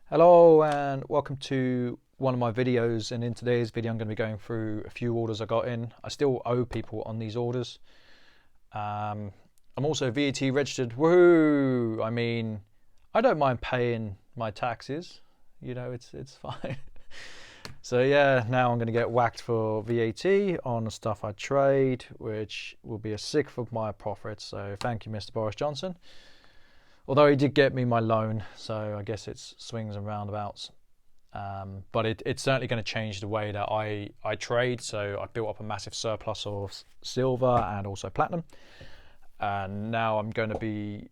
Hello and welcome to one of my videos, and in today's video I'm going to be going through a few orders I got in. I still owe people on these orders. I'm also VAT registered. Woohoo! I mean, I don't mind paying my taxes, you know, it's fine. So yeah, now I'm going to get whacked for VAT on the stuff I trade, which will be a sixth of my profits. So thank you, Mr. Boris Johnson. Although he did get me my loan, so I guess it's swings and roundabouts. But it's certainly going to change the way that I trade. So I built up a massive surplus of silver and also platinum. And now I'm going to be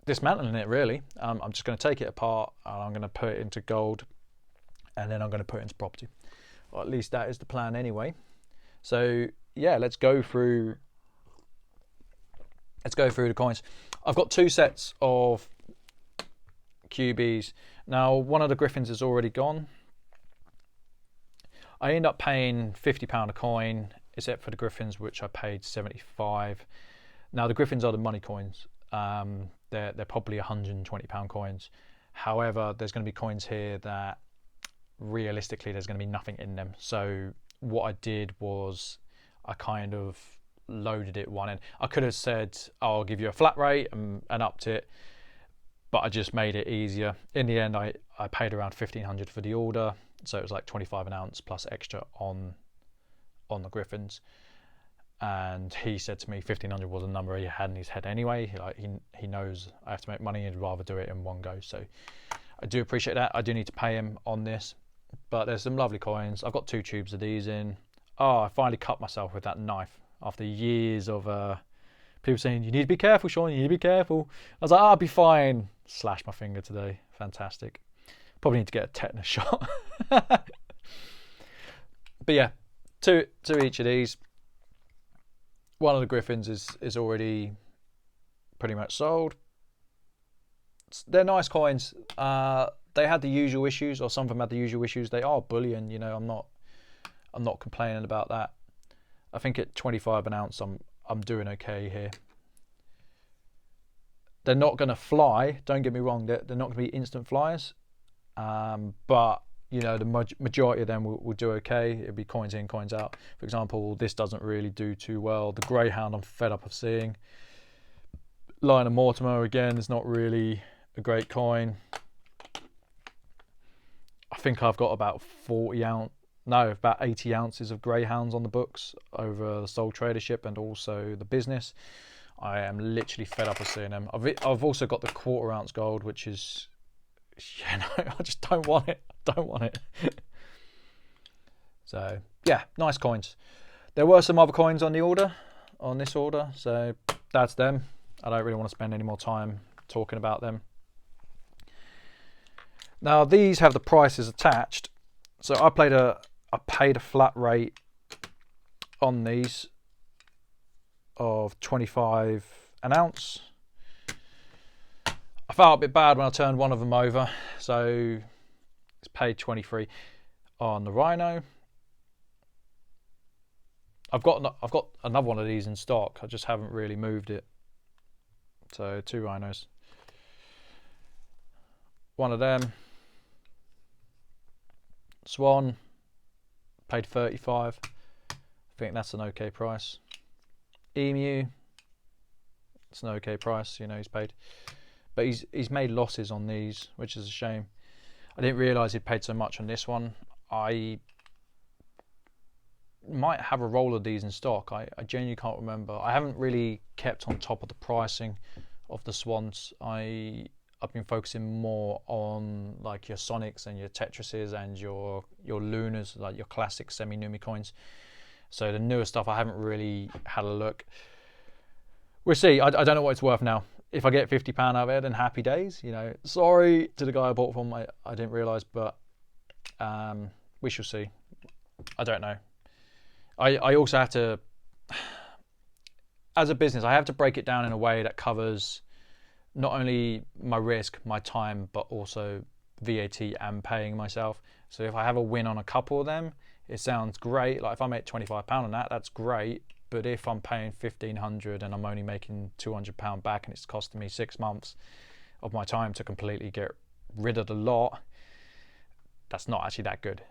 dismantling it, really. I'm just going to take it apart and I'm going to put it into gold. And then I'm going to put it into property. Or at least that is the plan anyway. So yeah, let's go through the coins. I've got two sets of QBs. Now, one of the Griffins is already gone. I end up paying £50 a coin, except for the Griffins, which I paid 75. Now, the Griffins are the money coins. They're probably £120 coins. However, there's going to be coins here that realistically there's going to be nothing in them. So what I did was I kind of loaded it one end. I could have said, oh, I'll give you a flat rate and upped it, but I just made it easier. In the end, I paid around 1,500 for the order, so it was like 25 an ounce plus extra on the Griffins. And he said to me 1,500 was a number he had in his head anyway. Like he knows I have to make money and he'd rather do it in one go. So I do appreciate that. I do need to pay him on this, but there's some lovely coins. I've got 2 tubes of these in. Oh, I finally cut myself with that knife after years of people saying, you need to be careful, Sean, you need to be careful. I was like, I'll be fine. Slashed my finger today. Fantastic. Probably need to get a tetanus shot. But yeah, two each of these. One of the Griffins is already pretty much sold. They're nice coins. They had the usual issues, or some of them had the usual issues. They are bullion, you know, I'm not complaining about that. I think at 25 an ounce, I'm doing okay here. They're not going to fly. Don't get me wrong. They're not going to be instant flyers. But you know, the majority of them will do okay. It'll be coins in, coins out. For example, this doesn't really do too well. The Greyhound, I'm fed up of seeing. Lionel Mortimer again is not really a great coin. I think I've got about 80 ounces of Greyhounds on the books over the sole tradership and also the business. I am literally fed up of seeing them. I've also got the quarter ounce gold, which is, you know, I just don't want it. I don't want it. So yeah, nice coins. There were some other coins on this order, so that's them. I don't really want to spend any more time talking about them. Now these have the prices attached. So I paid a flat rate on these of 25 an ounce. I felt a bit bad when I turned one of them over, so it's paid 23 on the Rhino. I've got another one of these in stock. I just haven't really moved it. So 2 Rhinos. One of them. Swan, paid 35. I think that's an okay price. Emu, it's an okay price, you know, he's paid. But he's made losses on these, which is a shame. I didn't realise he'd paid so much on this one. I might have a roll of these in stock. I genuinely can't remember. I haven't really kept on top of the pricing of the Swans. I've been focusing more on like your Sonics and your Tetrises and your Lunas, like your classic semi-Numi coins. So the newer stuff I haven't really had a look. We'll see. I don't know what it's worth now. If I get £50 out of it, then happy days. You know, sorry to the guy I bought from. I didn't realise, but we shall see. I don't know. I also have to, as a business, I have to break it down in a way that covers not only my risk, my time, but also VAT and paying myself. So if I have a win on a couple of them, it sounds great. Like if I make £25 on that, that's great. But if I'm paying 1,500 and I'm only making £200 back and it's costing me 6 months, of my time to completely get rid of the lot, that's not actually that good,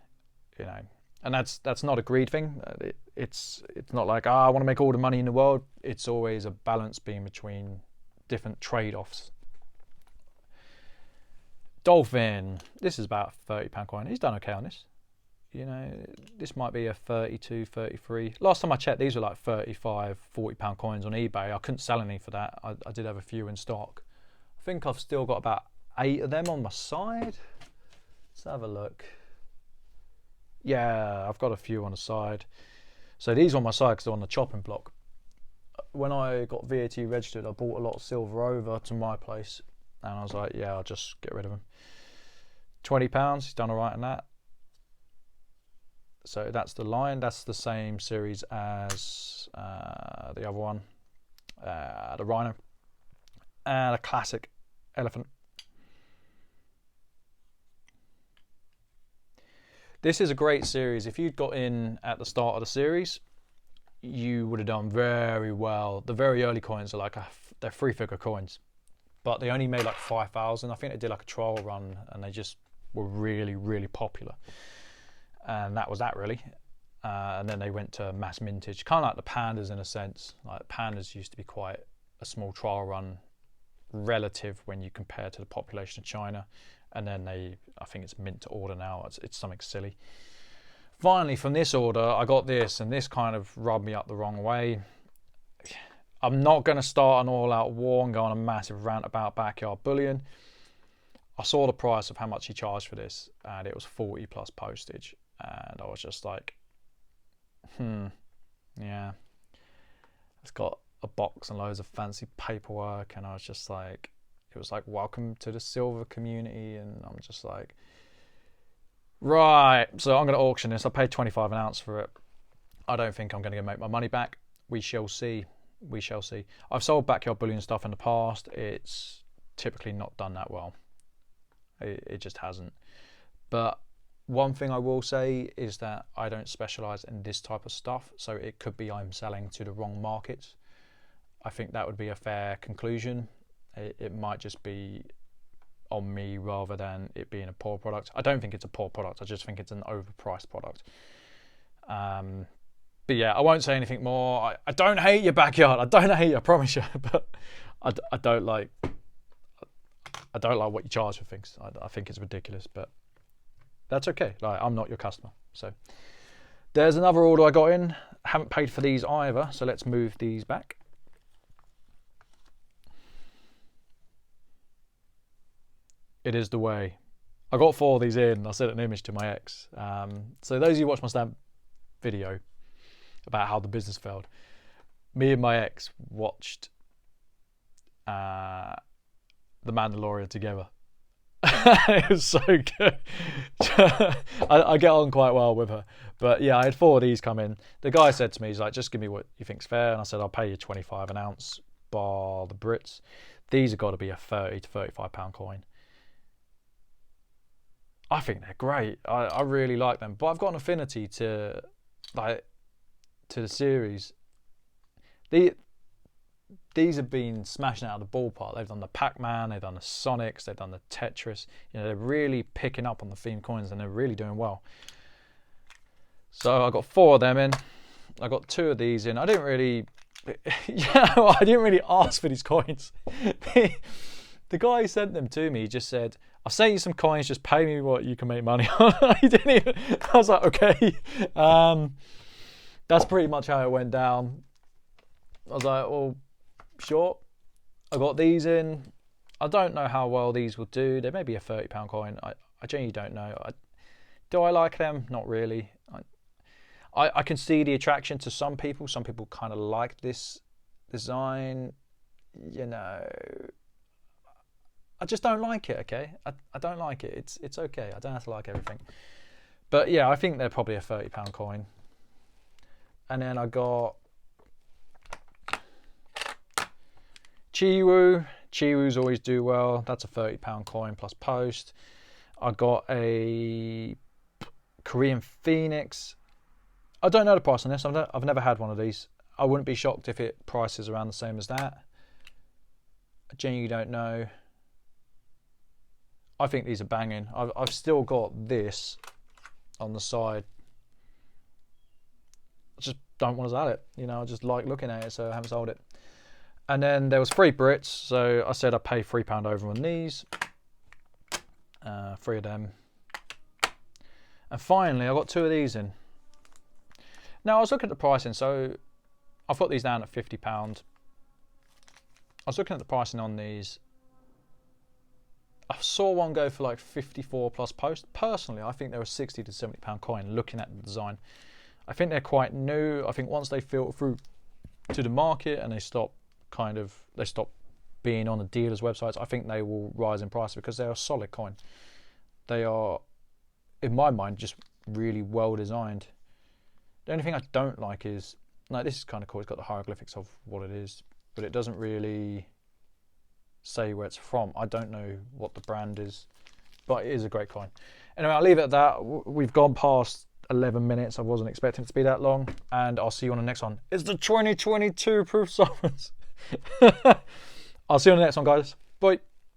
you know. And that's not a greed thing. It's not like, I want to make all the money in the world. It's always a balance being between different trade-offs. Dolphin, this is about a £30 coin. He's done okay on this. You know, this might be a 32, 33. Last time I checked, these were like 35, £40 coins on eBay. I couldn't sell any for that. I did have a few in stock. I think I've still got about 8 of them on my side. Let's have a look. Yeah, I've got a few on the side. So these on my side because they're on the chopping block. When I got VAT registered, I bought a lot of silver over to my place. And I was like, yeah, I'll just get rid of them. £20, he's done all right on that. So that's the Lion. That's the same series as the other one, the Rhino, and a classic Elephant. This is a great series. If you'd got in at the start of the series, you would have done very well. The very early coins are like they're 3-figure coins, but they only made like 5,000. I think they did like a trial run, and they just were really, really popular. And that was that really. And then they went to mass mintage, kind of like the pandas in a sense. Like pandas used to be quite a small trial run relative when you compare to the population of China. And then I think it's mint to order now. It's something silly. Finally, from this order, I got this, and this kind of rubbed me up the wrong way. I'm not going to start an all-out war and go on a massive rant about backyard bullion. I saw the price of how much he charged for this, and it was 40 plus postage. And I was just like, yeah. It's got a box and loads of fancy paperwork, and I was just like, it was like, welcome to the silver community, and I'm just like, right, so I'm going to auction this. I paid 25 an ounce for it. I don't think I'm going to make my money back. We shall see. We shall see. I've sold backyard bullion stuff in the past. It's typically not done that well. It just hasn't. But one thing I will say is that I don't specialize in this type of stuff, so it could be I'm selling to the wrong markets. I think that would be a fair conclusion. It might just be on me rather than it being a poor product. I don't think it's a poor product. I just think it's an overpriced product. But yeah, I won't say anything more. I don't hate your backyard. I don't hate you, I promise you. But I don't like what you charge for things. I think it's ridiculous, but that's okay. Like, I'm not your customer. So there's another order I got in. Haven't paid for these either. So let's move these back. It is the way. I got 4 of these in. I sent an image to my ex. So those of you who watch my stamp video about how the business failed, me and my ex watched The Mandalorian together. It was so good. I get on quite well with her. But yeah, I had 4 of these come in. The guy said to me, he's like, just give me what you think's fair. And I said, I'll pay you 25 an ounce, bar the Brits. These have got to be a 30 to 35 pound coin. I think they're great. I really like them, but I've got an affinity to the series. These have been smashing out of the ballpark. They've done the Pac-Man, they've done the Sonics, they've done the Tetris. You know, they're really picking up on the theme coins, and they're really doing well. So I got 4 of them in. I got 2 of these in. I didn't really ask for these coins. The guy who sent them to me just said, I'll send you some coins, just pay me what you can make money on. He didn't even, I was like, okay. That's pretty much how it went down. I was like, well, sure. I got these in. I don't know how well these will do. They may be a £30 coin. I genuinely don't know. Do I like them? Not really. I can see the attraction to some people. Some people kind of like this design. You know, I just don't like it, okay? I don't like it. It's okay. I don't have to like everything. But yeah, I think they're probably a £30 coin. And then I got Chiwu. Chiwus always do well. That's a £30 coin plus post. I got a Korean Phoenix. I don't know the price on this. I've never had one of these. I wouldn't be shocked if it prices around the same as that. I genuinely don't know. I think these are banging. I've still got this on the side. I just don't want to sell it. You know, I just like looking at it, so I haven't sold it. And then there was 3 Brits, so I said I'd pay £3 over on these. 3 of them. And finally, I got 2 of these in. Now, I was looking at the pricing, so I've got these down at £50. I was looking at the pricing on these. I saw one go for like 54 plus post. Personally, I think they're a £60 to £70 coin looking at the design. I think they're quite new. I think once they filter through to the market and they stop being on the dealers' websites, I think they will rise in price because they're a solid coin. They are, in my mind, just really well designed. The only thing I don't like is, like, this is kind of cool. It's got the hieroglyphics of what it is, but it doesn't really say where it's from. I don't know what the brand is, but it is a great coin. Anyway, I'll leave it at that. We've gone past 11 minutes. I wasn't expecting it to be that long, and I'll see you on the next one. It's the 2022 proof summons. I'll see you on the next one, guys. Bye.